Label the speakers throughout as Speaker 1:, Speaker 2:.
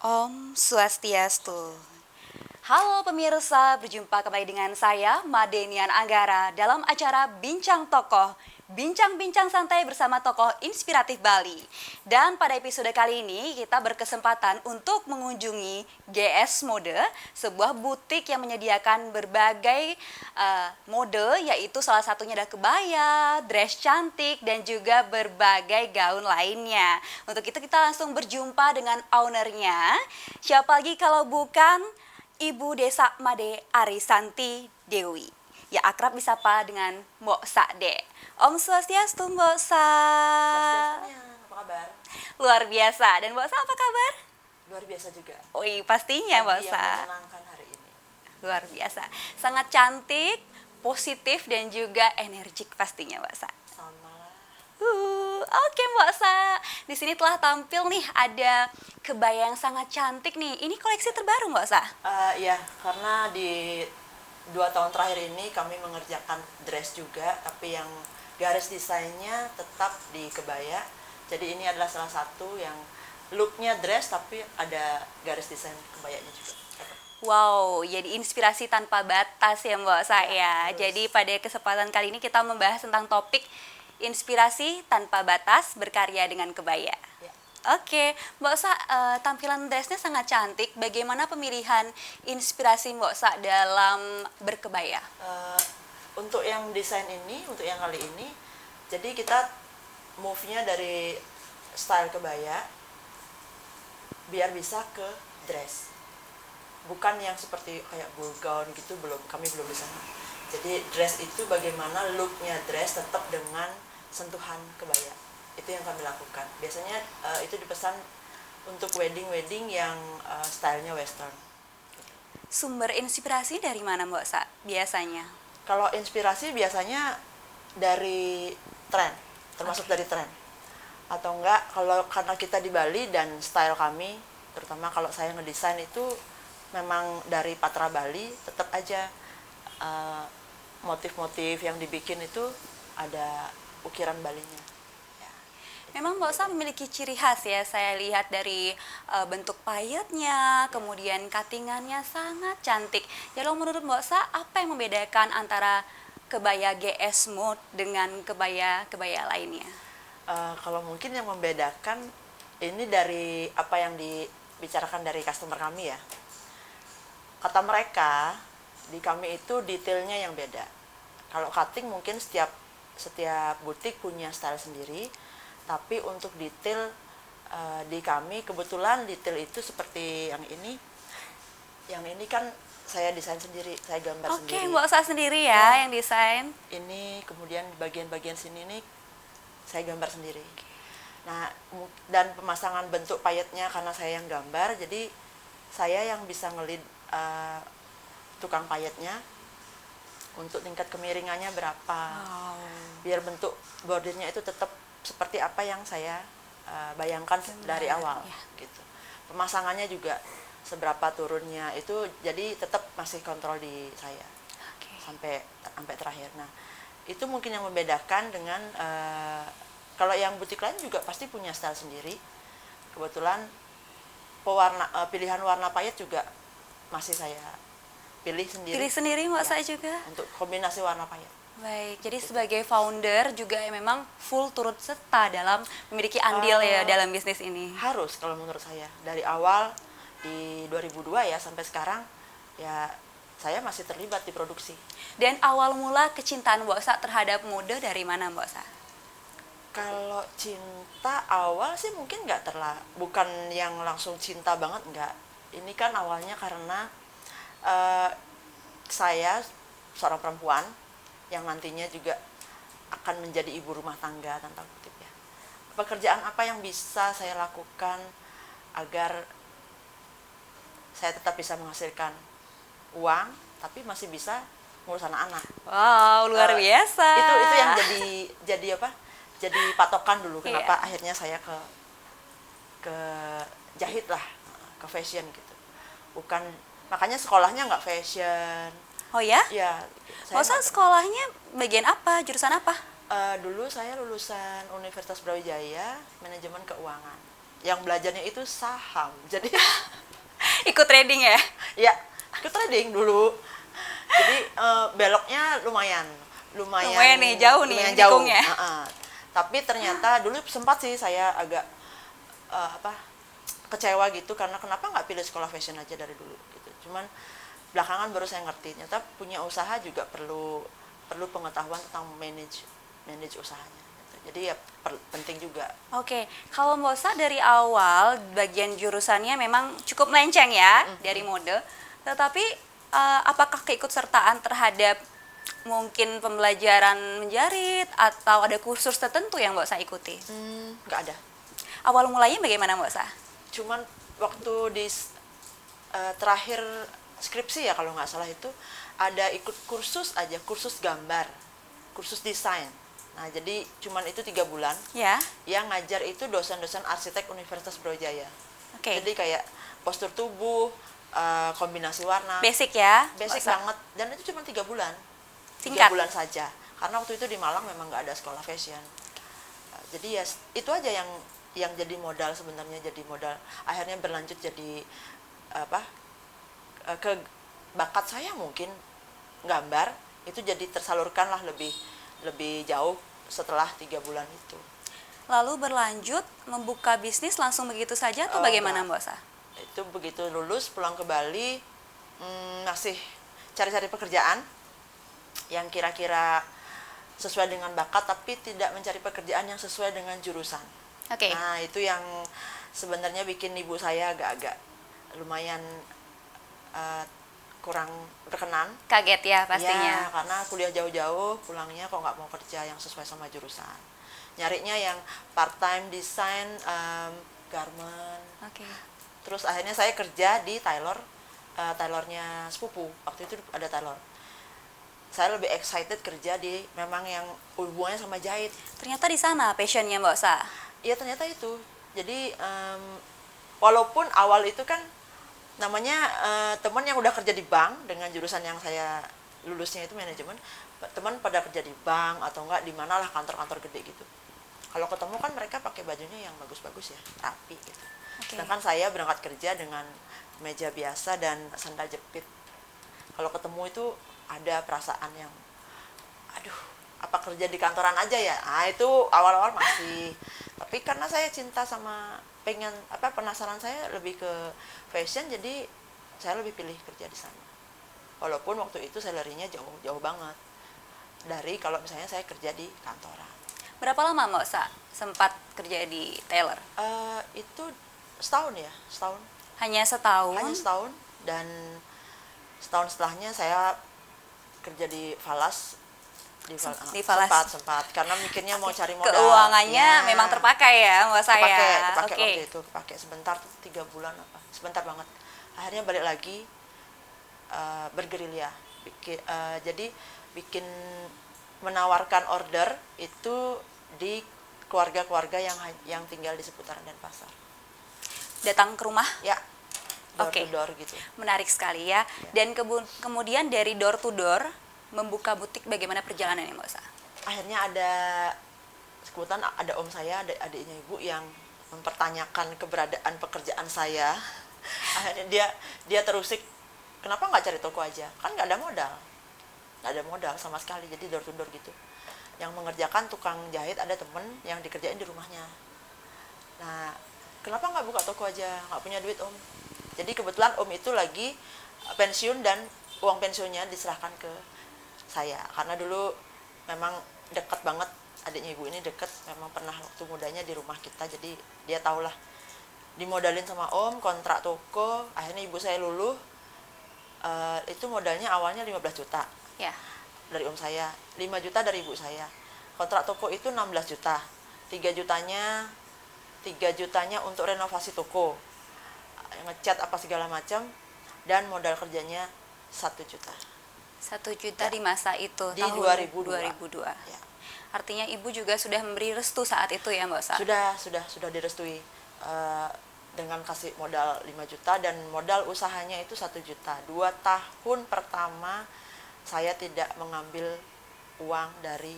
Speaker 1: Om Swastiastu. Halo pemirsa, berjumpa kembali dengan saya Madenian Anggara dalam acara Bincang Tokoh, bincang-bincang santai bersama tokoh inspiratif Bali. Dan pada episode kali ini kita berkesempatan untuk mengunjungi GS Mode, sebuah butik yang menyediakan berbagai mode, yaitu salah satunya ada kebaya, dress cantik, dan juga berbagai gaun lainnya. Untuk itu kita langsung berjumpa dengan ownernya. Siapa lagi kalau bukan Ibu Desa Made Arisanti Dewi, ya akrab disapa dengan Mbok Sakde. Om Swastiastu Mbok Sa.
Speaker 2: Swastiastunya, apa kabar?
Speaker 1: Luar biasa. Dan Mbok Sa apa kabar?
Speaker 2: Luar biasa juga.
Speaker 1: Wih, pastinya Mbok
Speaker 2: Pagi yang
Speaker 1: Sa.
Speaker 2: menyenangkan hari ini.
Speaker 1: Luar biasa. Sangat cantik, positif dan juga energik pastinya Mbok Sa.
Speaker 2: Sama lah.
Speaker 1: Oke Mbak Sa, di sini telah tampil nih ada kebaya yang sangat cantik nih. Ini koleksi terbaru Mbak Sa?
Speaker 2: Ya, karena di 2 tahun terakhir ini kami mengerjakan dress juga, tapi yang garis desainnya tetap di kebaya. Jadi ini adalah salah satu yang looknya dress tapi ada garis desain kebayanya juga.
Speaker 1: Wow, jadi inspirasi tanpa batas ya Mbak Sa ya. Jadi pada kesempatan kali ini kita membahas tentang topik inspirasi tanpa batas berkarya dengan kebaya.
Speaker 2: Ya.
Speaker 1: Oke, Mbak Sa, tampilan dressnya sangat cantik. Bagaimana pemilihan inspirasi Mbak Sa dalam berkebaya?
Speaker 2: Untuk yang desain ini, untuk yang kali ini, jadi kita move-nya dari style kebaya biar bisa ke dress. Bukan yang seperti kayak ball gown gitu, kami belum di sana. Jadi dress itu bagaimana looknya dress tetap dengan sentuhan kebaya. Itu yang kami lakukan. Biasanya itu dipesan untuk wedding yang stylenya western.
Speaker 1: Sumber inspirasi dari mana Mbak Sa biasanya?
Speaker 2: Kalau inspirasi biasanya dari tren, termasuk dari tren. Atau enggak, kalau karena kita di Bali dan style kami, terutama kalau saya ngedesain itu memang dari Patra Bali, tetap aja motif-motif yang dibikin itu ada ukiran Balinya. Ya.
Speaker 1: Memang Mbak Sa memiliki ciri khas ya, saya lihat dari bentuk payetnya, kemudian cuttingannya sangat cantik. Jadi menurut Mbak Sa, apa yang membedakan antara kebaya GS Mode dengan kebaya-kebaya lainnya?
Speaker 2: Kalau mungkin yang membedakan ini dari apa yang dibicarakan dari customer kami ya. Kata mereka, di kami itu detailnya yang beda. Kalau cutting mungkin setiap butik punya style sendiri, tapi untuk detail di kami kebetulan detail itu seperti yang ini. Yang ini kan saya desain sendiri, saya gambar sendiri.
Speaker 1: Oke, Mbak Sa sendiri ya yang desain.
Speaker 2: Ini kemudian bagian-bagian sini nih saya gambar sendiri. Nah, dan pemasangan bentuk payetnya karena saya yang gambar, jadi saya yang bisa ngelid tukang payetnya untuk tingkat kemiringannya berapa.
Speaker 1: Wow.
Speaker 2: Biar bentuk bordirnya itu tetap seperti apa yang saya bayangkan dari awal gitu. Pemasangannya juga seberapa turunnya itu jadi tetap masih kontrol di saya.
Speaker 1: Okay.
Speaker 2: Sampai terakhir. Nah, itu mungkin yang membedakan dengan kalau yang butik lain juga pasti punya style sendiri. Kebetulan pilihan warna payet juga masih saya pilih sendiri.
Speaker 1: Pilih sendiri Mbak Sa juga?
Speaker 2: Untuk kombinasi warna payet.
Speaker 1: Baik, jadi sebagai founder juga memang full turut serta dalam memiliki andil ya dalam bisnis ini.
Speaker 2: Harus kalau menurut saya. Dari awal di 2002 ya sampai sekarang ya saya masih terlibat di produksi.
Speaker 1: Dan awal mula kecintaan Mbak Sa terhadap mode dari mana Mbak Sa?
Speaker 2: Kalau cinta awal sih mungkin bukan yang langsung cinta banget, enggak. Ini kan awalnya karena saya seorang perempuan yang nantinya juga akan menjadi ibu rumah tangga tanda kutip ya. Pekerjaan apa yang bisa saya lakukan agar saya tetap bisa menghasilkan uang tapi masih bisa ngurus anak-anak.
Speaker 1: Wow, luar biasa.
Speaker 2: Itu yang jadi apa? Jadi patokan dulu kenapa akhirnya saya ke jahit lah, ke fashion gitu. Bukan makanya sekolahnya nggak fashion.
Speaker 1: Oh ya?
Speaker 2: Ya.
Speaker 1: Saya sekolahnya bagian apa? Jurusan apa?
Speaker 2: Dulu saya lulusan Universitas Brawijaya, manajemen keuangan. yang belajarnya itu saham. Jadi
Speaker 1: Ikut trading ya?
Speaker 2: ya ikut trading dulu. Jadi beloknya lumayan
Speaker 1: Lumayan nih, jauh nih
Speaker 2: lumayan jauh.
Speaker 1: tikungnya.
Speaker 2: Tapi ternyata dulu sempat sih saya agak kecewa gitu, karena kenapa nggak pilih sekolah fashion aja dari dulu gitu. Cuman belakangan baru saya ngerti ternyata punya usaha juga perlu pengetahuan tentang manage usahanya gitu. Jadi ya penting juga.
Speaker 1: Oke, kalau Mbak Sa dari awal bagian jurusannya memang cukup melenceng ya dari mode, tetapi apakah keikutsertaan terhadap mungkin pembelajaran menjahit atau ada kursus tertentu yang Mbak Sa ikuti?
Speaker 2: Nggak ada.
Speaker 1: Awal mulanya bagaimana Mbak Sa?
Speaker 2: Cuman waktu di terakhir skripsi ya kalau nggak salah itu ada ikut kursus aja, kursus gambar, kursus desain. Nah jadi cuman itu 3 bulan.
Speaker 1: Ya.
Speaker 2: Yang ngajar itu dosen-dosen arsitek Universitas Brawijaya.
Speaker 1: Oke.
Speaker 2: Jadi kayak postur tubuh, kombinasi warna.
Speaker 1: Basic ya?
Speaker 2: Basic
Speaker 1: Mbak Sa?
Speaker 2: banget. Dan itu cuma 3 bulan.
Speaker 1: Singkat.
Speaker 2: 3 bulan saja. Karena waktu itu di Malang memang nggak ada sekolah fashion. Jadi ya itu aja yang jadi modal sebenarnya, jadi modal. Akhirnya berlanjut jadi ke bakat saya mungkin gambar itu jadi tersalurkan lah lebih jauh setelah 3 bulan itu.
Speaker 1: Lalu berlanjut membuka bisnis langsung begitu saja atau
Speaker 2: Oh,
Speaker 1: bagaimana
Speaker 2: enggak.
Speaker 1: Mbak Sa?
Speaker 2: Itu begitu lulus pulang ke Bali, masih cari-cari pekerjaan yang kira-kira sesuai dengan bakat, tapi tidak mencari pekerjaan yang sesuai dengan jurusan.
Speaker 1: Oke.
Speaker 2: Nah itu yang sebenarnya bikin ibu saya agak-agak lumayan kurang berkenan.
Speaker 1: Kaget ya pastinya.
Speaker 2: Ya, karena kuliah jauh-jauh, pulangnya kok nggak mau kerja yang sesuai sama jurusan. Nyarinya yang part-time desain, garment.
Speaker 1: Oke.
Speaker 2: Terus akhirnya saya kerja di tailornya sepupu. Waktu itu ada tailor. Saya lebih excited kerja di memang yang hubungannya sama jahit.
Speaker 1: Ternyata di sana passionnya Mbak Sa.
Speaker 2: Iya ternyata itu. Jadi walaupun awal itu kan namanya teman yang udah kerja di bank dengan jurusan yang saya lulusnya itu manajemen, teman pada kerja di bank atau enggak di manalah kantor-kantor gede gitu. Kalau ketemu kan mereka pakai bajunya yang bagus-bagus ya, rapi gitu.
Speaker 1: Oke.
Speaker 2: Sedangkan saya berangkat kerja dengan meja biasa dan sandal jepit. Kalau ketemu itu ada perasaan yang aduh, apa kerja di kantoran aja ya? Ah itu awal-awal masih. Tapi karena saya cinta sama penasaran saya lebih ke fashion, jadi saya lebih pilih kerja di sana. Walaupun waktu itu salary-nya jauh banget dari kalau misalnya saya kerja di kantoran.
Speaker 1: Berapa lama Mbak Sa sempat kerja di tailor?
Speaker 2: Itu setahun ya, setahun.
Speaker 1: Hanya setahun?
Speaker 2: Hanya setahun, dan setahun setelahnya saya kerja di Falas.
Speaker 1: Di Falas.
Speaker 2: Sempat karena mikirnya mau cari modal.
Speaker 1: Keuangannya
Speaker 2: Ya.
Speaker 1: memang terpakai ya Mbak Sa ya?
Speaker 2: Kepake
Speaker 1: Oke.
Speaker 2: waktu itu, kepake sebentar, 3 bulan apa, sebentar banget. Akhirnya balik lagi bergerilya. Jadi bikin menawarkan order itu di keluarga-keluarga yang tinggal di seputaran Denpasar.
Speaker 1: Datang ke rumah?
Speaker 2: Ya, door
Speaker 1: Oke.
Speaker 2: to door gitu.
Speaker 1: Menarik sekali ya. Dan kemudian dari door to door membuka butik, bagaimana perjalanannya Mbak Sa?
Speaker 2: Akhirnya kebetulan ada om saya, ada adiknya ibu yang mempertanyakan keberadaan pekerjaan saya. Akhirnya dia terusik, kenapa nggak cari toko aja? Kan nggak ada modal sama sekali, jadi door to door gitu. Yang mengerjakan tukang jahit ada temen yang dikerjain di rumahnya. Nah, kenapa nggak buka toko aja? Nggak punya duit om. Jadi kebetulan om itu lagi pensiun dan uang pensiunnya diserahkan ke saya. Karena dulu memang dekat banget, adiknya ibu ini dekat, memang pernah waktu mudanya di rumah kita, jadi dia tahulah. Dimodalin sama om, kontrak toko, akhirnya ibu saya luluh. Itu modalnya awalnya 15 juta
Speaker 1: Ya.
Speaker 2: dari om saya, 5 juta dari ibu saya. Kontrak toko itu 16 juta. 3 jutanya untuk renovasi toko, ngecat apa segala macam, dan modal kerjanya 1 juta.
Speaker 1: 1 juta
Speaker 2: Ya.
Speaker 1: di masa itu,
Speaker 2: Di
Speaker 1: tahun
Speaker 2: 2002.
Speaker 1: 2002.
Speaker 2: Ya.
Speaker 1: Artinya ibu juga sudah memberi restu saat itu ya Mbak Sa?
Speaker 2: Sudah direstui dengan kasih modal 5 juta dan modal usahanya itu 1 juta. 2 tahun pertama saya tidak mengambil uang dari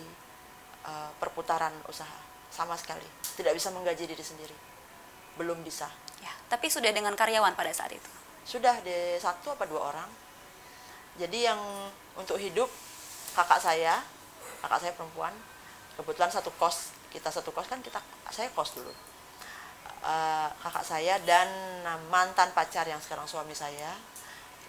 Speaker 2: perputaran usaha sama sekali. Tidak bisa menggaji diri sendiri. belum bisa.
Speaker 1: Ya, tapi sudah dengan karyawan pada saat itu.
Speaker 2: Sudah di 1 apa 2 orang. Jadi yang untuk hidup kakak saya perempuan, kebetulan satu kos, kita satu kos kan, saya kos dulu. Kakak saya dan mantan pacar yang sekarang suami saya.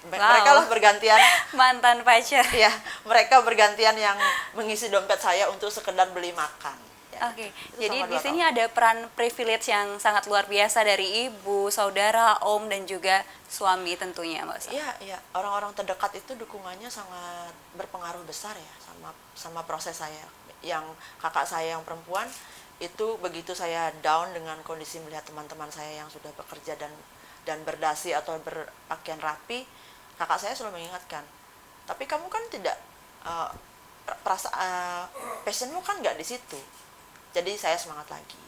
Speaker 2: Mereka lah bergantian.
Speaker 1: Mantan pacar.
Speaker 2: Ya, mereka bergantian yang mengisi dompet saya untuk sekedar beli makan. Ya,
Speaker 1: Oke,
Speaker 2: itu
Speaker 1: jadi
Speaker 2: selama
Speaker 1: di
Speaker 2: 2
Speaker 1: sini
Speaker 2: tahun.
Speaker 1: ada peran privilege yang sangat luar biasa dari ibu, saudara, om, dan juga suami tentunya, Mbak Sa.
Speaker 2: Iya, iya. Orang-orang terdekat itu dukungannya sangat berpengaruh besar ya sama proses saya. Yang kakak saya yang perempuan itu begitu saya down dengan kondisi melihat teman-teman saya yang sudah bekerja dan berdasi atau berpakaian rapi, kakak saya selalu mengingatkan, tapi kamu kan tidak passionmu kan nggak di situ. Jadi saya semangat lagi.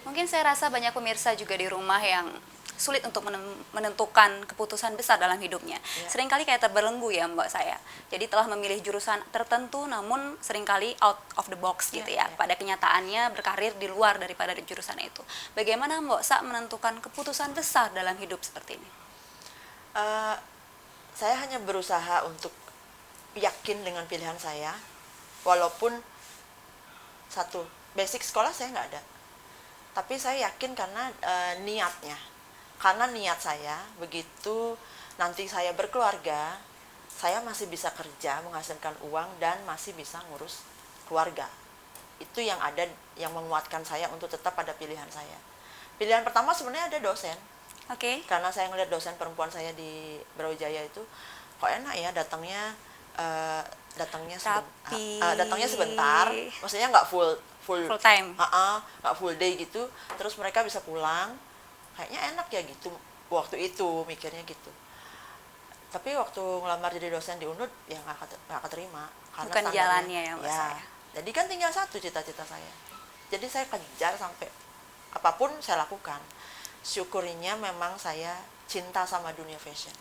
Speaker 1: Mungkin saya rasa banyak pemirsa juga di rumah yang sulit untuk menentukan keputusan besar dalam hidupnya.
Speaker 2: Ya.
Speaker 1: Seringkali kayak terbelenggu ya Mbak saya. Jadi telah memilih jurusan tertentu namun seringkali out of the box gitu ya. Pada kenyataannya berkarir di luar daripada jurusan itu. Bagaimana Mbak Sa menentukan keputusan besar dalam hidup seperti ini?
Speaker 2: Saya hanya berusaha untuk yakin dengan pilihan saya, walaupun satu basic sekolah saya nggak ada, tapi saya yakin karena niatnya. Karena niat saya begitu nanti saya berkeluarga, saya masih bisa kerja, menghasilkan uang, dan masih bisa ngurus keluarga. Itu yang ada, yang menguatkan saya untuk tetap pada pilihan saya. Pilihan pertama sebenarnya ada dosen.
Speaker 1: Oke.
Speaker 2: Karena saya ngeliat dosen perempuan saya di Brawijaya itu, kok enak ya datangnya sebentar, maksudnya nggak full
Speaker 1: time,
Speaker 2: nggak full day gitu, terus mereka bisa pulang, kayaknya enak ya gitu. Waktu itu mikirnya gitu. Tapi waktu ngelamar jadi dosen di UNUD ya nggak keterima karena
Speaker 1: bukan jalannya ya Mbak
Speaker 2: ya.
Speaker 1: saya.
Speaker 2: Jadi kan tinggal satu cita-cita saya. Jadi saya kejar sampai apapun saya lakukan. Syukurinya memang saya cinta sama dunia fashion.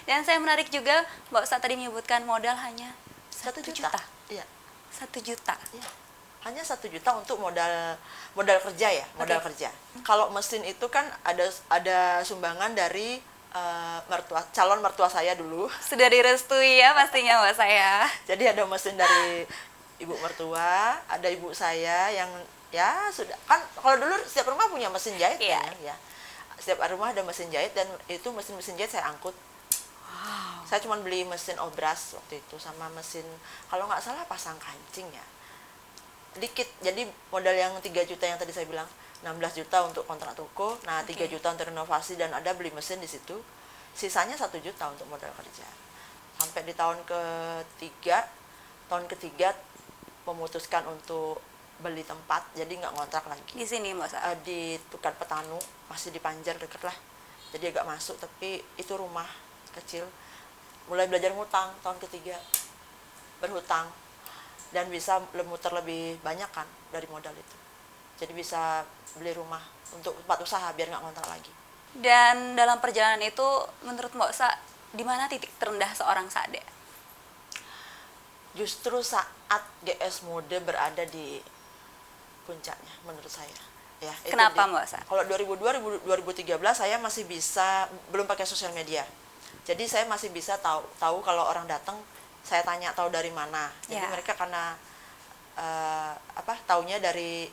Speaker 1: Dan saya menarik juga Mbak Sa tadi menyebutkan modal hanya 1 juta.
Speaker 2: Iya.
Speaker 1: 1 juta.
Speaker 2: Iya. Hanya 1 juta untuk modal kerja ya, modal kerja. Kalau mesin itu kan ada sumbangan dari calon mertua saya dulu.
Speaker 1: Sudah direstui ya pastinya Mbak saya.
Speaker 2: Jadi ada mesin dari ibu mertua, ada ibu saya yang ya sudah kan, kalau dulu setiap rumah punya mesin jahit
Speaker 1: Iya.
Speaker 2: kan ya. Setiap rumah ada mesin jahit, dan itu mesin jahit saya angkut. Saya cuma beli mesin obras waktu itu sama mesin, kalau nggak salah pasang kancing ya. Dikit, jadi modal yang 3 juta yang tadi saya bilang, 16 juta untuk kontrak toko, nah 3 juta untuk renovasi dan ada beli mesin di situ, sisanya 1 juta untuk modal kerja. Sampai di tahun ketiga memutuskan untuk beli tempat, jadi nggak ngontrak lagi.
Speaker 1: Di sini Mbak Sa.
Speaker 2: Di Tukar Petanu, masih di Panjer deket lah, jadi agak masuk, tapi itu rumah kecil. Mulai belajar ngutang tahun ketiga, berhutang, dan bisa muter lebih banyak kan dari modal itu. Jadi bisa beli rumah untuk tempat usaha biar nggak ngontrak lagi.
Speaker 1: Dan dalam perjalanan itu menurut Mbak Sa, di mana titik terendah seorang Sade?
Speaker 2: Justru saat GS Mode berada di puncaknya menurut saya. Ya, itu
Speaker 1: Kenapa Mbak Sa?
Speaker 2: Kalau 2013 saya masih bisa, belum pakai sosial media. Jadi saya masih bisa tahu kalau orang datang, saya tanya tahu dari mana. Jadi mereka karena taunya dari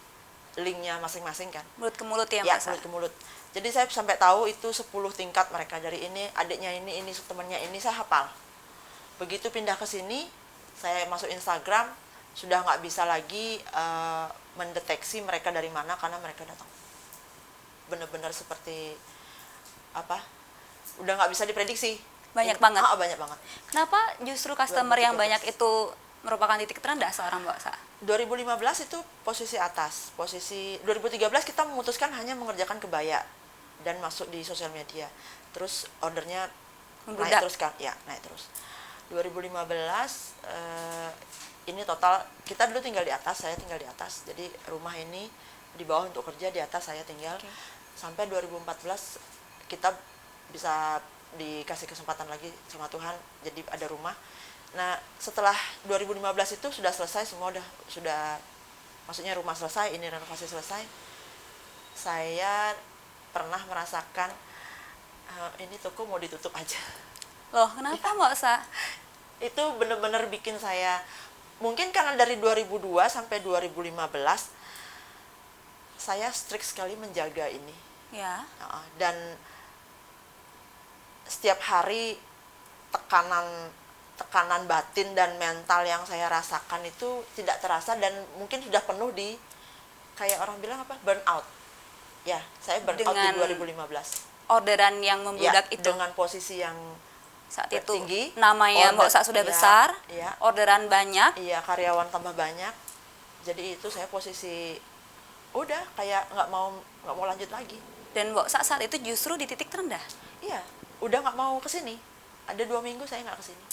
Speaker 2: linknya masing-masing kan.
Speaker 1: Mulut ke mulut ya
Speaker 2: Ya,
Speaker 1: Mbak Sa?
Speaker 2: mulut ke mulut. Jadi saya sampai tahu itu 10 tingkat mereka, dari ini adiknya ini temannya ini, saya hafal. Begitu pindah ke sini, saya masuk Instagram, sudah nggak bisa lagi mendeteksi mereka dari mana karena mereka datang. Benar-benar seperti udah nggak bisa diprediksi.
Speaker 1: Banyak banget.
Speaker 2: Banyak banget.
Speaker 1: Kenapa justru customer yang banyak itu merupakan titik terendah seorang Mbak Sa?
Speaker 2: 2015 itu posisi atas. 2013 kita memutuskan hanya mengerjakan kebaya dan masuk di sosial media. Terus ordernya naik terus kan? Ya, naik terus. 2015 ini total kita dulu tinggal di atas, saya tinggal di atas. Jadi rumah ini di bawah untuk kerja, di atas saya tinggal. Sampai 2014 kita bisa dikasih kesempatan lagi sama Tuhan, jadi ada rumah. Nah, setelah 2015 itu sudah selesai semua, sudah maksudnya rumah selesai, ini renovasi selesai. Saya pernah merasakan ini toko mau ditutup aja.
Speaker 1: Loh, kenapa Mbak Sa?
Speaker 2: Itu bener-bener bikin saya, mungkin karena dari 2002 sampai 2015 saya strict sekali menjaga ini.
Speaker 1: Ya.
Speaker 2: Dan setiap hari tekanan batin dan mental yang saya rasakan itu tidak terasa, dan mungkin sudah penuh di, kayak orang bilang apa, burnout. Ya, saya burnout di
Speaker 1: Dengan
Speaker 2: 2015.
Speaker 1: orderan yang
Speaker 2: Ya,
Speaker 1: membludak itu
Speaker 2: dengan posisi yang
Speaker 1: saat itu
Speaker 2: tinggi,
Speaker 1: namanya Mbak Sa sudah
Speaker 2: ya,
Speaker 1: besar,
Speaker 2: ya,
Speaker 1: orderan banyak.
Speaker 2: iya, karyawan tambah banyak. Jadi itu saya posisi udah kayak nggak mau lanjut lagi.
Speaker 1: Dan Mbak Sa saat itu justru di titik terendah.
Speaker 2: Iya, udah nggak mau kesini. Ada 2 minggu saya nggak kesini.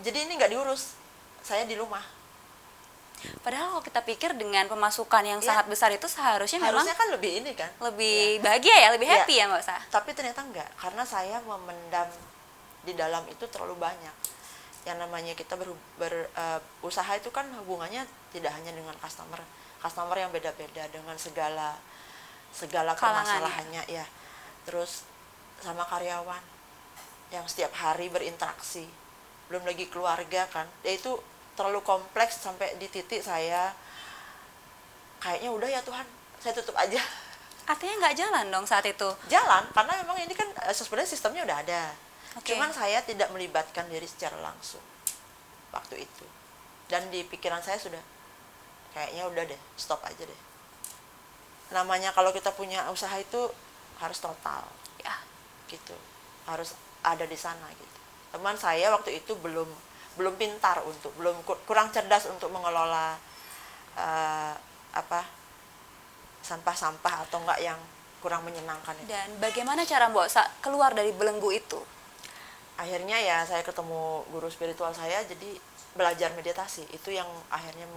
Speaker 2: Jadi ini nggak diurus, saya di rumah.
Speaker 1: Padahal kalau kita pikir dengan pemasukan yang
Speaker 2: Ya,
Speaker 1: sangat besar itu seharusnya memang
Speaker 2: harusnya kan lebih ini kan,
Speaker 1: lebih bahagia ya, lebih happy ya Mbak Sa.
Speaker 2: tapi ternyata enggak, karena saya memendam di dalam itu terlalu banyak. Yang namanya kita berusaha itu kan hubungannya tidak hanya dengan customer yang beda-beda, dengan segala permasalahannya ya. Terus sama karyawan yang setiap hari berinteraksi, belum lagi keluarga kan, yaitu terlalu kompleks sampai di titik saya kayaknya udah ya Tuhan, saya tutup aja.
Speaker 1: Artinya nggak jalan dong saat itu.
Speaker 2: Jalan, karena memang ini kan sebenarnya sistemnya udah ada.
Speaker 1: Oke.
Speaker 2: Cuman saya tidak melibatkan diri secara langsung waktu itu. Dan di pikiran saya sudah, kayaknya udah deh, stop aja deh. Namanya kalau kita punya usaha itu harus total,
Speaker 1: Ya.
Speaker 2: gitu. Harus ada di sana gitu. Teman saya waktu itu belum pintar kurang cerdas untuk mengelola sampah-sampah atau enggak yang kurang menyenangkan itu.
Speaker 1: Dan bagaimana cara Mbak Sa keluar dari belenggu itu?
Speaker 2: Akhirnya ya saya ketemu guru spiritual saya, jadi belajar meditasi. Itu yang akhirnya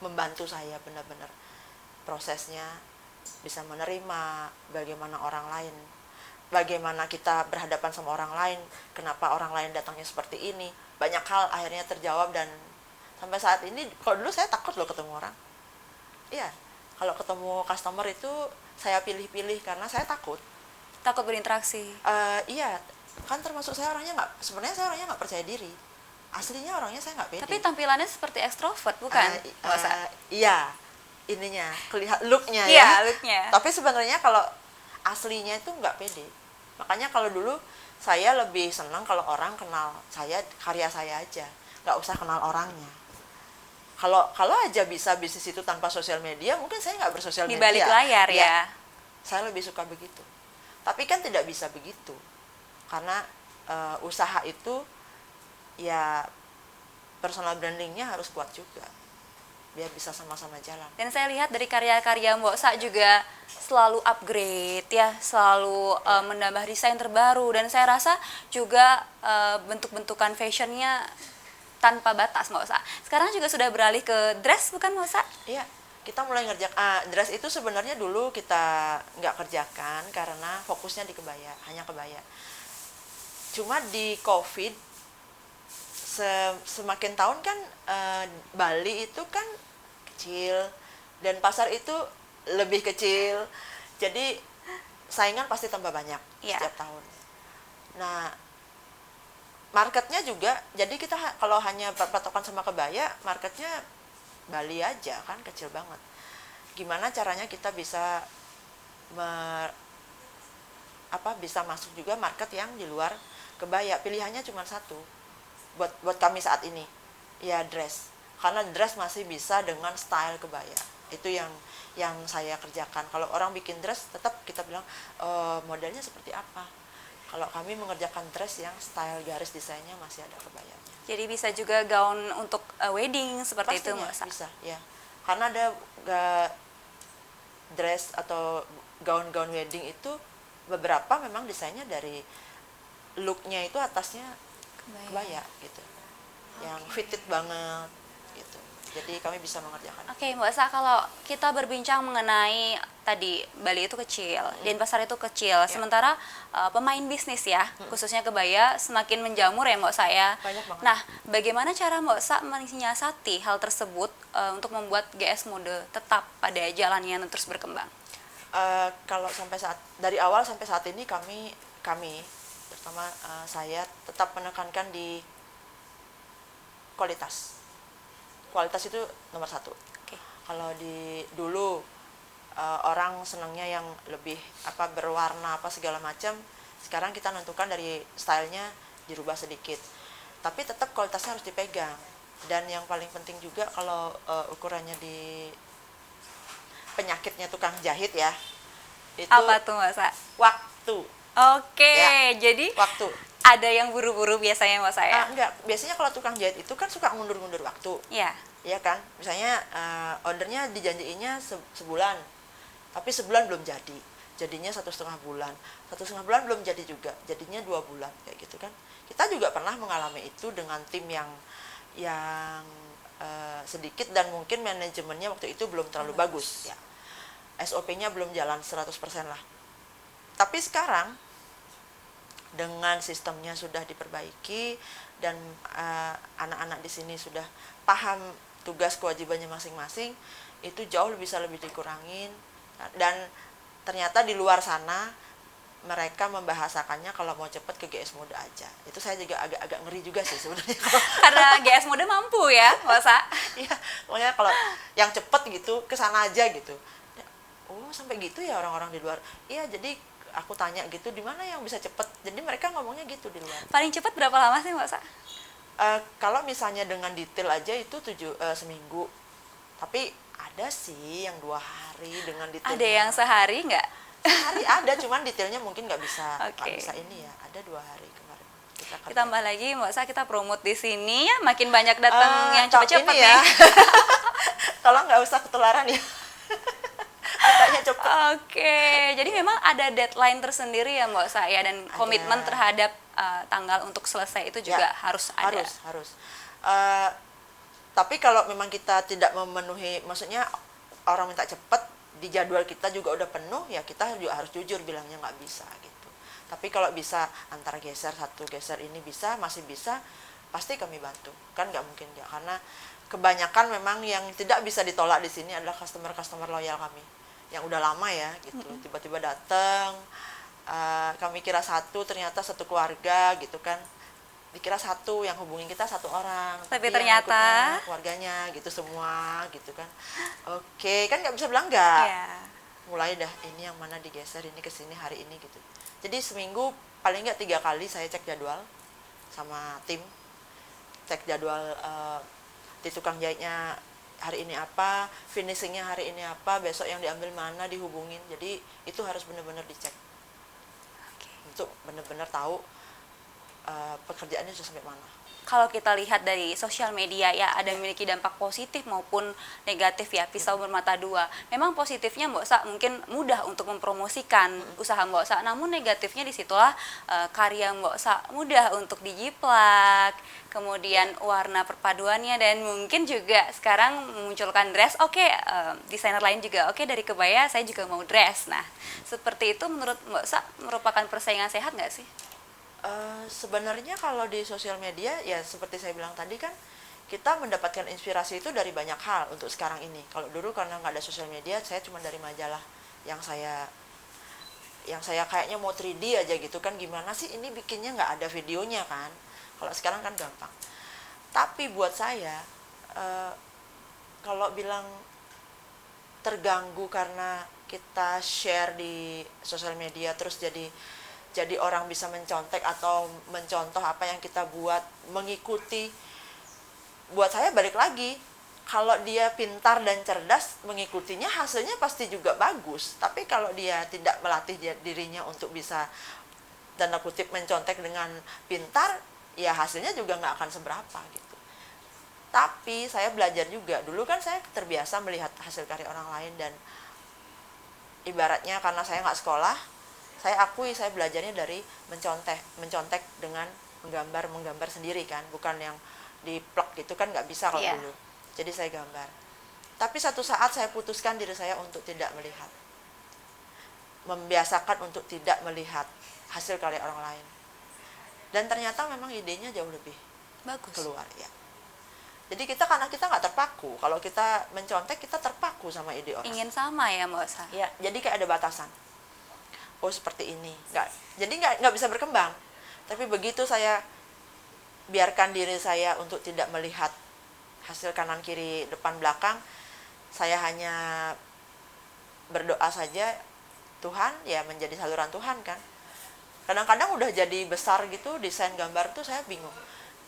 Speaker 2: membantu saya benar-benar prosesnya, bisa menerima bagaimana orang lain, bagaimana kita berhadapan sama orang lain, kenapa orang lain datangnya seperti ini. Banyak hal akhirnya terjawab, dan sampai saat ini, kalau dulu saya takut loh ketemu orang. Iya, kalau ketemu customer itu saya pilih-pilih karena saya takut.
Speaker 1: Takut berinteraksi.
Speaker 2: Iya, kan termasuk sebenarnya saya orangnya nggak percaya diri. Aslinya orangnya saya nggak pede.
Speaker 1: Tapi tampilannya seperti ekstrovert, bukan? Mbak Sa?
Speaker 2: Iya, ininya, kelihatan looknya
Speaker 1: Iya,
Speaker 2: ya.
Speaker 1: looknya.
Speaker 2: Tapi sebenarnya kalau aslinya itu nggak pede. Makanya kalau dulu saya lebih senang kalau orang kenal saya, karya saya aja, nggak usah kenal orangnya. Kalau aja bisa bisnis itu tanpa sosial media, mungkin saya nggak bersosial
Speaker 1: Di
Speaker 2: media.
Speaker 1: balik layar ya.
Speaker 2: Saya lebih suka begitu. Tapi kan tidak bisa begitu, karena usaha itu ya personal brandingnya harus kuat juga, biar bisa sama-sama jalan.
Speaker 1: Dan saya lihat dari karya-karya Mbak Sa juga selalu upgrade ya, selalu menambah desain terbaru, dan saya rasa juga bentuk-bentukan fashionnya tanpa batas Mbak Sa. Sekarang juga sudah beralih ke dress, bukan Mbak Sa?
Speaker 2: Iya, kita mulai ngerjakan dress itu sebenarnya dulu kita nggak kerjakan karena fokusnya di kebaya, hanya kebaya. Cuma di COVID semakin tahun kan Bali itu kan kecil dan pasar itu lebih kecil, jadi saingan pasti tambah banyak setiap tahun. Nah, marketnya juga, jadi kita kalau hanya patokan sama kebaya, marketnya Bali aja kan kecil banget. Gimana caranya kita bisa bisa masuk juga market yang di luar kebaya? Pilihannya cuma satu buat kami saat ini, ya dress. Karena dress masih bisa dengan style kebaya. Itu yang saya kerjakan. Kalau orang bikin dress, tetap kita bilang modelnya seperti apa. Kalau kami mengerjakan dress yang style garis desainnya masih ada kebayanya.
Speaker 1: Jadi bisa juga gaun untuk wedding seperti itu Mbak Sa?
Speaker 2: Bisa, ya. Karena ada dress atau gaun-gaun wedding itu beberapa memang desainnya dari looknya itu atasnya kebaya gitu, yang fitted banget gitu. Jadi kami bisa mengerjakan.
Speaker 1: Oke, Mbak Sa, kalau kita berbincang mengenai tadi Bali itu kecil, Denpasar itu kecil, sementara pemain bisnis ya, khususnya kebaya semakin menjamur ya Mbak Sa ya.
Speaker 2: Banyak banget.
Speaker 1: Nah, bagaimana cara Mbak Sa menyiasati hal tersebut untuk membuat GS Mode tetap pada jalannya dan terus berkembang?
Speaker 2: Kalau sampai dari awal sampai saat ini kami terutama saya tetap menekankan di kualitas. Kualitas itu nomor satu.
Speaker 1: Oke.
Speaker 2: Kalau dulu orang senangnya yang lebih berwarna segala macam, sekarang kita nentukan dari stylenya dirubah sedikit. Tapi tetap kualitasnya harus dipegang. Dan yang paling penting juga kalau ukurannya di penyakitnya tukang jahit ya, itu
Speaker 1: Apa tuh Mbak Sa?
Speaker 2: waktu.
Speaker 1: Oke,
Speaker 2: Ya,
Speaker 1: jadi
Speaker 2: waktu.
Speaker 1: ada yang buru-buru biasanya Mbak Sa ya?
Speaker 2: Enggak, biasanya kalau tukang jahit itu kan suka ngundur-ngundur waktu.
Speaker 1: Iya.
Speaker 2: Iya kan, misalnya ordernya dijanjiinnya sebulan, tapi sebulan belum jadi, jadinya 1,5 bulan, 1,5 bulan belum jadi juga, jadinya 2 bulan kayak gitu kan. Kita juga pernah mengalami itu dengan tim yang sedikit dan mungkin manajemennya waktu itu belum terlalu bagus ya, SOP-nya belum jalan 100% lah. Tapi sekarang dengan sistemnya sudah diperbaiki dan anak-anak di sini sudah paham tugas kewajibannya masing-masing, itu jauh bisa lebih dikurangin. Dan ternyata di luar sana mereka membahasakannya kalau mau cepat ke GS Mode aja. Itu saya juga agak ngeri juga sih sebenarnya.
Speaker 1: Karena GS Mode mampu ya Mbak Sa?
Speaker 2: Iya, pokoknya kalau yang cepet gitu ke sana aja gitu. Oh, sampai gitu ya orang-orang di luar. Iya, jadi aku tanya gitu, di mana yang bisa cepet? Jadi mereka ngomongnya gitu di luar.
Speaker 1: Paling cepat berapa lama sih Mbak Sa?
Speaker 2: Kalau misalnya dengan detail aja itu seminggu. Tapi ada sih yang 2 hari dengan detail.
Speaker 1: Ada yang sehari nggak?
Speaker 2: Sehari ada, cuman detailnya mungkin nggak
Speaker 1: Oke.
Speaker 2: bisa ini ya. Ada 2 hari kemarin kita kerja.
Speaker 1: Ditambah lagi Mbak Sa, kita promote di sini ya, makin banyak datang yang
Speaker 2: Top
Speaker 1: cepet-cepet
Speaker 2: ini ya.
Speaker 1: nih.
Speaker 2: Tolong nggak usah ketularan ya. Mintanya cepet.
Speaker 1: Oke, jadi memang ada deadline tersendiri ya Mbak Sa ya, dan komitmen terhadap tanggal untuk selesai itu juga
Speaker 2: Ya,
Speaker 1: harus ada.
Speaker 2: harus. Tapi kalau memang kita tidak memenuhi, maksudnya orang minta cepet, di jadwal kita juga udah penuh, ya kita juga harus jujur bilangnya nggak bisa gitu. Tapi kalau bisa antara geser ini bisa, masih bisa, pasti kami bantu. Kan nggak mungkin nggak, karena kebanyakan memang yang tidak bisa ditolak di sini adalah customer loyal kami yang udah lama ya gitu. Tiba-tiba datang, kami kira satu, ternyata satu keluarga gitu kan. Dikira satu, yang hubungin kita satu orang,
Speaker 1: Tapi
Speaker 2: yang
Speaker 1: ternyata
Speaker 2: ikutnya keluarganya gitu semua gitu kan. Oke, kan nggak bisa bilang nggak.
Speaker 1: ya.
Speaker 2: Mulai dah, ini yang mana digeser, ini kesini hari ini gitu. Jadi seminggu paling nggak 3 kali saya cek jadwal sama tim, cek jadwal di tukang jahitnya hari ini apa, finishingnya hari ini apa, besok yang diambil mana, dihubungin. Jadi itu harus benar-benar dicek untuk benar-benar tahu pekerjaannya sudah sampai mana.
Speaker 1: Kalau kita lihat dari sosial media ya, ada memiliki dampak positif maupun negatif ya, pisau bermata dua. Memang positifnya Mbak Sa mungkin mudah untuk mempromosikan usaha Mbak Sa, namun negatifnya disitulah karya Mbak Sa mudah untuk dijiplak, kemudian warna perpaduannya, dan mungkin juga sekarang memunculkan dress. Oke, desainer lain juga oke, dari kebaya saya juga mau dress. Nah, seperti itu menurut Mbak Sa merupakan persaingan sehat nggak sih?
Speaker 2: Sebenarnya kalau di sosial media ya seperti saya bilang tadi kan, kita mendapatkan inspirasi itu dari banyak hal untuk sekarang ini. Kalau dulu karena nggak ada sosial media, saya cuma dari majalah yang saya kayaknya mau 3D aja gitu kan, gimana sih ini bikinnya, nggak ada videonya kan. Kalau sekarang kan gampang. Tapi buat saya kalau bilang terganggu karena kita share di sosial media terus jadi orang bisa mencontek atau mencontoh apa yang kita buat, mengikuti. Buat saya balik lagi, kalau dia pintar dan cerdas, mengikutinya hasilnya pasti juga bagus. Tapi kalau dia tidak melatih dirinya untuk bisa, tanda kutip, mencontek dengan pintar, ya hasilnya juga nggak akan seberapa gitu. Tapi saya belajar juga, dulu kan saya terbiasa melihat hasil karya orang lain, dan ibaratnya karena saya nggak sekolah, saya akui saya belajarnya dari mencontek dengan menggambar sendiri kan, bukan yang diplak gitu kan, nggak bisa kalau dulu. Jadi saya gambar. Tapi satu saat saya putuskan diri saya untuk tidak melihat, membiasakan untuk tidak melihat hasil karya orang lain. Dan ternyata memang idenya jauh lebih
Speaker 1: Bagus.
Speaker 2: keluar ya. Jadi karena kita nggak terpaku. Kalau kita mencontek, kita terpaku sama ide orang.
Speaker 1: Ingin sama ya Mbak Sa?
Speaker 2: Ya, jadi kayak ada batasan. Oh seperti ini, jadi nggak bisa berkembang. Tapi begitu saya biarkan diri saya untuk tidak melihat hasil kanan kiri depan belakang, saya hanya berdoa saja, Tuhan ya menjadi saluran Tuhan kan. Kadang-kadang udah jadi besar gitu desain gambar tuh saya bingung,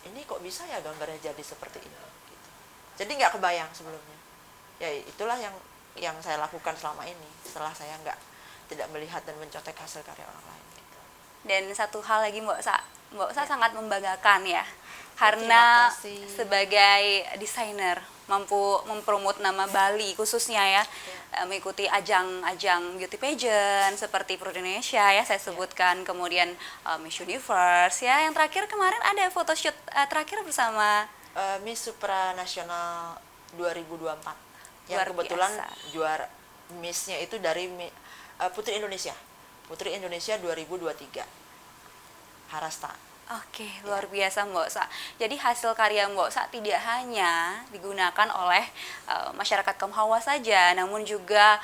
Speaker 2: ini kok bisa ya gambarnya jadi seperti ini gitu. Jadi nggak kebayang sebelumnya. Ya itulah yang saya lakukan selama ini setelah saya tidak melihat dan mencontek hasil karya orang lain gitu.
Speaker 1: Dan satu hal lagi Mbak Sa
Speaker 2: Ya.
Speaker 1: sangat membanggakan ya, karena
Speaker 2: terima kasih.
Speaker 1: sebagai desainer mampu mempromot nama Bali khususnya ya, mengikuti ajang-ajang beauty pageant seperti Pro Indonesia ya saya sebutkan, kemudian Miss Universe ya, yang terakhir kemarin ada photoshoot terakhir bersama
Speaker 2: Miss Supranasional 2024 yang
Speaker 1: Luar
Speaker 2: kebetulan
Speaker 1: biasa.
Speaker 2: juara Miss-nya itu dari Putri Indonesia 2023 Harasta.
Speaker 1: Oke, luar biasa Mbak Sa. Jadi hasil karya Mbak Sa tidak hanya digunakan oleh masyarakat kaum Hawa saja, namun juga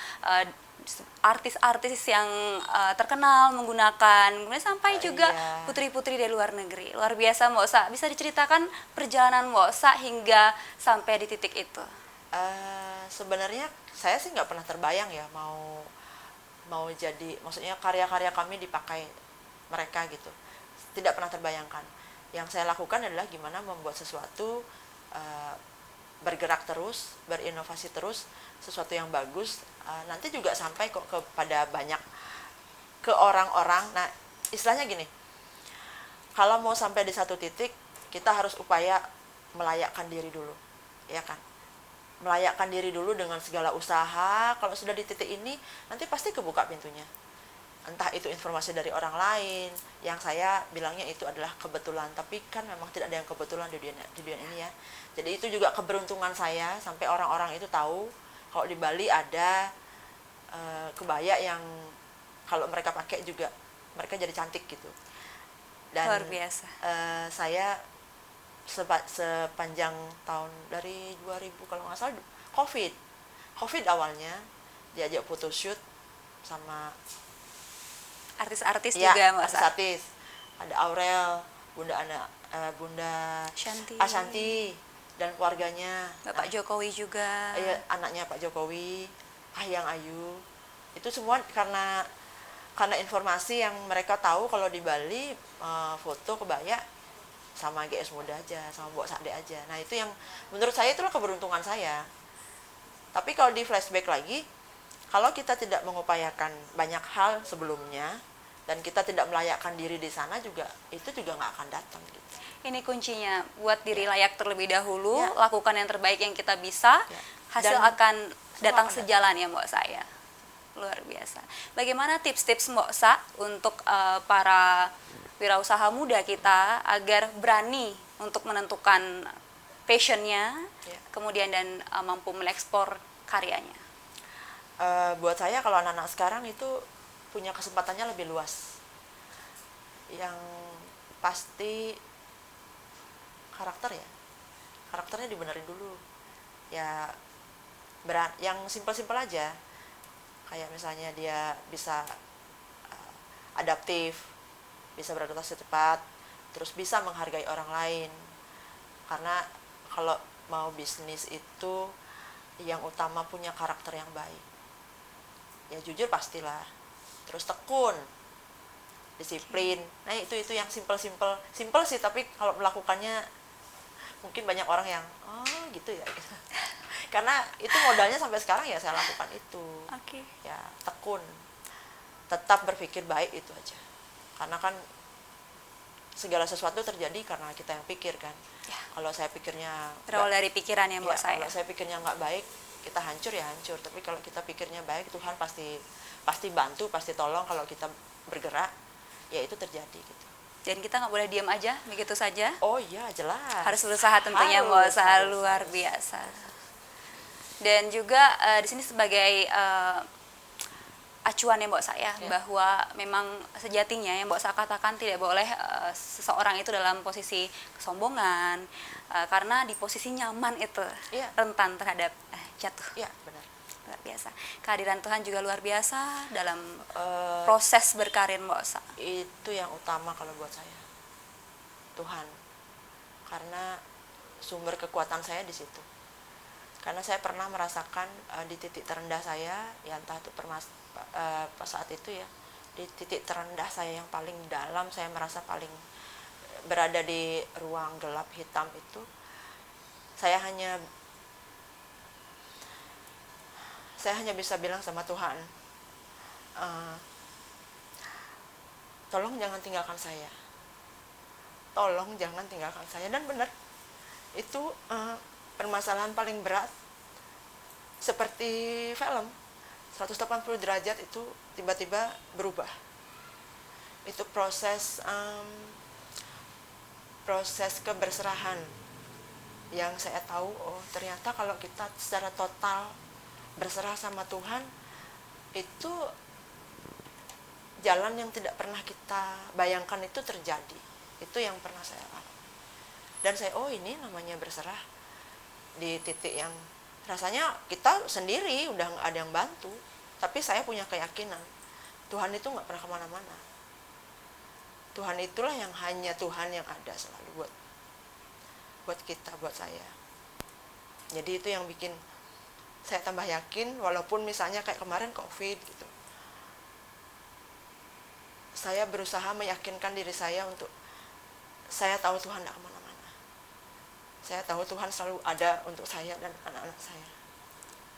Speaker 1: artis-artis yang terkenal menggunakan, kemudian sampai juga
Speaker 2: Iya.
Speaker 1: putri-putri dari luar negeri. Luar biasa Mbak Sa. Bisa diceritakan perjalanan Mbak Sa hingga sampai di titik itu?
Speaker 2: Sebenarnya saya sih nggak pernah terbayang ya mau jadi, maksudnya karya-karya kami dipakai mereka gitu, tidak pernah terbayangkan. Yang saya lakukan adalah gimana membuat sesuatu bergerak terus, berinovasi terus, sesuatu yang bagus, nanti juga sampai kok kepada banyak, ke orang-orang. Nah istilahnya gini, kalau mau sampai di satu titik kita harus upaya melayakkan diri dulu, ya kan, melayakkan diri dulu dengan segala usaha. Kalau sudah di titik ini nanti pasti kebuka pintunya, entah itu informasi dari orang lain, yang saya bilangnya itu adalah kebetulan, tapi kan memang tidak ada yang kebetulan di dunia ini ya. Jadi itu juga keberuntungan saya, sampai orang-orang itu tahu kalau di Bali ada kebaya yang kalau mereka pakai juga mereka jadi cantik gitu. Dan
Speaker 1: Luar biasa.
Speaker 2: saya sepanjang tahun dari 2000 kalau nggak salah COVID awalnya diajak photoshoot sama
Speaker 1: Artis-artis
Speaker 2: ya,
Speaker 1: juga Mbak Sa.
Speaker 2: artis. Ada Aurel, Bunda
Speaker 1: Shanti.
Speaker 2: Ashanti dan keluarganya.
Speaker 1: Bapak Jokowi juga.
Speaker 2: Anaknya Pak Jokowi, Kahiyang Ayu. Itu semua karena informasi yang mereka tahu kalau di Bali foto kebaya sama GS Muda aja, sama Mbok Sade aja. Nah itu yang menurut saya itulah keberuntungan saya. Tapi kalau di flashback lagi, kalau kita tidak mengupayakan banyak hal sebelumnya dan kita tidak melayakkan diri di sana juga, itu juga nggak akan datang gitu.
Speaker 1: Ini kuncinya, buat diri layak terlebih dahulu,
Speaker 2: Ya.
Speaker 1: lakukan yang terbaik yang kita bisa,
Speaker 2: Ya.
Speaker 1: hasil
Speaker 2: Dan
Speaker 1: akan datang
Speaker 2: akan
Speaker 1: sejalan ya Mbak saya. Luar biasa. Bagaimana tips-tips Mbak Sa untuk para wirausaha muda kita agar berani untuk menentukan passionnya,
Speaker 2: Ya.
Speaker 1: kemudian dan mampu mengekspor karyanya?
Speaker 2: Buat saya kalau anak-anak sekarang itu punya kesempatannya lebih luas. Yang pasti karakternya dibenerin dulu ya, yang simpel-simpel aja, kayak misalnya dia bisa adaptif, bisa beradaptasi cepat, terus bisa menghargai orang lain. Karena kalau mau bisnis itu yang utama punya karakter yang baik, ya jujur pastilah, terus tekun, disiplin. Nah itu yang simpel sih, tapi kalau melakukannya mungkin banyak orang yang oh gitu ya gitu. Karena itu modalnya sampai sekarang ya saya lakukan itu.
Speaker 1: Oke.
Speaker 2: Ya tekun, tetap berpikir baik, itu aja. Karena kan segala sesuatu terjadi karena kita yang pikir kan.
Speaker 1: Ya.
Speaker 2: Kalau saya pikirnya
Speaker 1: Berawal dari pikiran ya Mbak saya.
Speaker 2: kalau saya pikirnya nggak baik, kita hancur ya hancur. Tapi kalau kita pikirnya baik, Tuhan pasti bantu, pasti tolong. Kalau kita bergerak, ya itu terjadi gitu.
Speaker 1: Dan kita nggak boleh diam aja begitu saja.
Speaker 2: Oh iya jelas.
Speaker 1: Harus berusaha tentunya Mbak Sa, luar biasa. Dan juga di sini sebagai acuan ya Mbak Sa ya,
Speaker 2: Ya.
Speaker 1: bahwa memang sejatinya yang Mbak Sa katakan tidak boleh seseorang itu dalam posisi kesombongan, karena di posisi nyaman itu
Speaker 2: Iya.
Speaker 1: rentan terhadap jatuh.
Speaker 2: Iya, benar.
Speaker 1: Luar biasa. Kehadiran Tuhan juga luar biasa dalam
Speaker 2: Eh,
Speaker 1: proses berkarir Mbak Sa.
Speaker 2: itu yang utama kalau buat saya. Tuhan. Karena sumber kekuatan saya di situ. Karena saya pernah merasakan di titik terendah saya, ya entah itu pas saat itu ya, di titik terendah saya yang paling dalam, saya merasa paling berada di ruang gelap hitam itu, saya hanya bisa bilang sama Tuhan, eh, tolong jangan tinggalkan saya, tolong jangan tinggalkan saya. Dan benar, itu permasalahan paling berat, seperti film 180 derajat itu tiba-tiba berubah. Itu proses keberserahan yang saya tahu, oh ternyata kalau kita secara total berserah sama Tuhan, itu jalan yang tidak pernah kita bayangkan itu terjadi. Itu yang pernah saya alami. Dan saya, oh ini namanya berserah di titik yang rasanya kita sendiri udah nggak ada yang bantu, tapi saya punya keyakinan Tuhan itu nggak pernah kemana-mana. Tuhan itulah yang hanya Tuhan yang ada selalu buat kita, buat saya. Jadi itu yang bikin saya tambah yakin, walaupun misalnya kayak kemarin COVID gitu, saya berusaha meyakinkan diri saya untuk saya tahu Tuhan nggak kemana-mana. Saya tahu Tuhan selalu ada untuk saya dan anak-anak saya.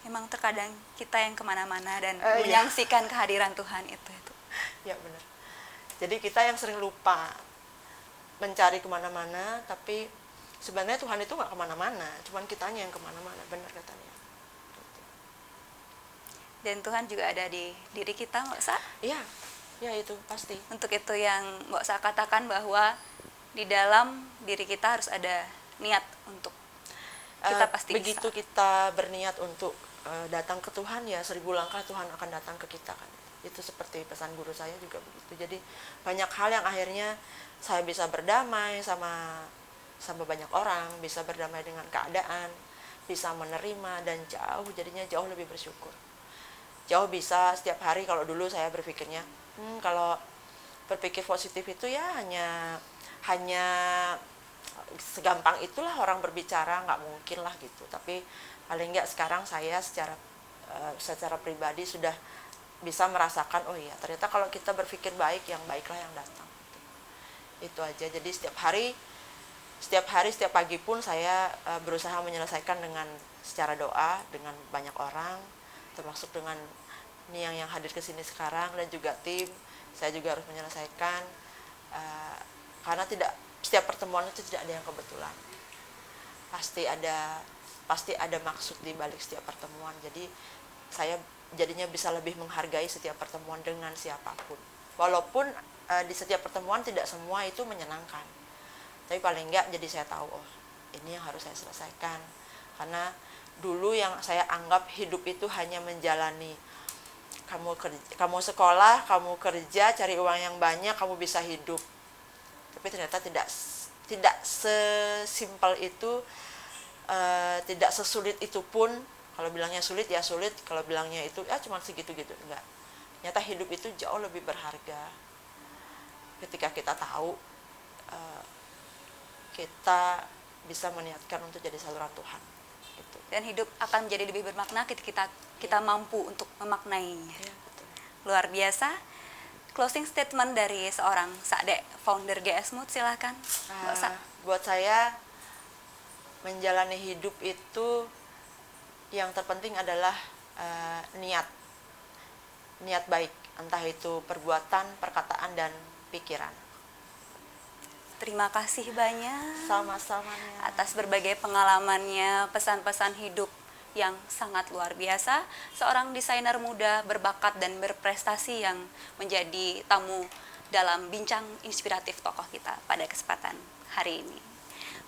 Speaker 1: Memang terkadang kita yang kemana-mana dan
Speaker 2: Iya.
Speaker 1: menyaksikan kehadiran Tuhan itu.
Speaker 2: Ya benar. Jadi kita yang sering lupa mencari kemana-mana, tapi sebenarnya Tuhan itu nggak kemana-mana, cuman kitanya yang kemana-mana, benar katanya.
Speaker 1: Dan Tuhan juga ada di diri kita Mbak Sa.
Speaker 2: Iya, ya itu pasti.
Speaker 1: Untuk itu yang Mbak Sa katakan bahwa di dalam diri kita harus ada niat untuk kita pasti
Speaker 2: Begitu
Speaker 1: bisa.
Speaker 2: kita berniat untuk datang ke Tuhan, ya 1000 langkah Tuhan akan datang ke kita kan. Itu seperti pesan guru saya juga begitu. Jadi banyak hal yang akhirnya saya bisa berdamai sama banyak orang, bisa berdamai dengan keadaan, bisa menerima, dan jadinya jauh lebih bersyukur. Jauh bisa setiap hari. Kalau dulu saya berpikirnya, kalau berpikir positif itu ya hanya segampang itulah orang berbicara, nggak mungkin lah gitu. Tapi paling nggak sekarang saya secara pribadi sudah bisa merasakan, oh iya ternyata kalau kita berpikir baik, yang baiklah yang datang. Itu aja. Jadi setiap hari setiap pagi pun saya berusaha menyelesaikan dengan secara doa dengan banyak orang, termasuk dengan ini yang hadir ke sini sekarang, dan juga tim. Saya juga harus menyelesaikan karena setiap pertemuan itu tidak ada yang kebetulan. Pasti ada maksud di balik setiap pertemuan. Jadi saya jadinya bisa lebih menghargai setiap pertemuan dengan siapapun. Walaupun di setiap pertemuan tidak semua itu menyenangkan. Tapi paling enggak jadi saya tahu, oh ini yang harus saya selesaikan. Karena dulu yang saya anggap hidup itu hanya menjalani, kamu sekolah, kamu kerja, cari uang yang banyak, kamu bisa hidup. Tapi ternyata tidak sesimpel itu, tidak sesulit itu pun. Kalau bilangnya sulit ya sulit, kalau bilangnya itu ya cuma segitu-gitu, enggak. Ternyata hidup itu jauh lebih berharga ketika kita tahu kita bisa meniatkan untuk jadi saluran Tuhan gitu.
Speaker 1: Dan hidup akan menjadi lebih bermakna ketika kita mampu untuk memaknainya.
Speaker 2: Ya, betul.
Speaker 1: Luar biasa. Closing statement dari seorang Sa'de, founder GS Mood, silahkan Mbak Sa.
Speaker 2: Buat saya, menjalani hidup itu yang terpenting adalah niat baik, entah itu perbuatan, perkataan, dan pikiran.
Speaker 1: Terima kasih banyak
Speaker 2: Sama-sama
Speaker 1: atas berbagai pengalamannya, pesan-pesan hidup yang sangat luar biasa. Seorang desainer muda berbakat dan berprestasi yang menjadi tamu dalam bincang inspiratif tokoh kita pada kesempatan hari ini.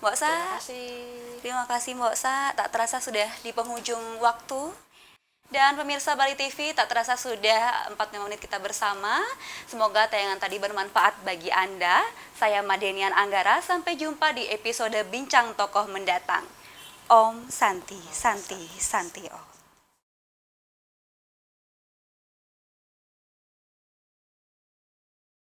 Speaker 1: Mbak Sa,
Speaker 2: Terima kasih.
Speaker 1: terima kasih Mbak Sa. Tak terasa sudah di penghujung waktu. Dan pemirsa Bali TV, tak terasa sudah 45 menit kita bersama. Semoga tayangan tadi bermanfaat bagi Anda. Saya Madenian Anggara, sampai jumpa di episode Bincang Tokoh mendatang. Om Santi, Santi, Santi Om.